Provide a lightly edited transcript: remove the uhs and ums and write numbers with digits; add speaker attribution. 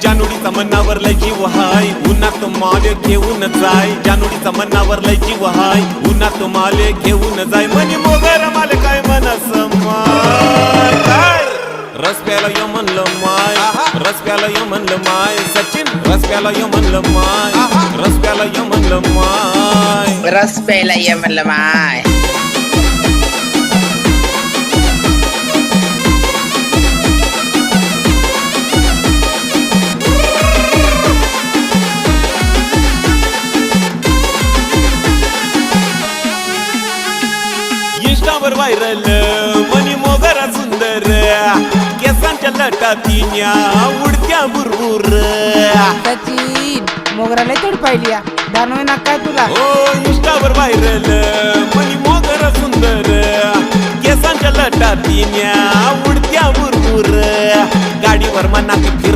Speaker 1: जानोडीचा मनावर लय जीव हाय उन्हात माले घेऊन जाय जानोडीचा मनावर लय जीव हाय उन्हात माले घेऊन जाय मनी मोगर माले काय मनस माय काय रस प्याला यो म्हणलं माय रस प्याला यो म्हणलं माय सचिन रस प्याला यो म्हणलं माय रस प्याला यो म्हणलं माय
Speaker 2: रस प्यायला ये म्हणलं माय
Speaker 1: इंस्टावर व्हायरल मनी मोगरा सुंदर केसांच्या लटातीन्या उडत्या बुरबुर
Speaker 3: सचिन मोगराला तोड पाहिली दानवे ना काय तुला
Speaker 1: ओ इंस्टावर व्हायरल मनी मोगरा सुंदर केसांच्या लटातीन्या उडत्या बुरबुर गाडीवर मना फिर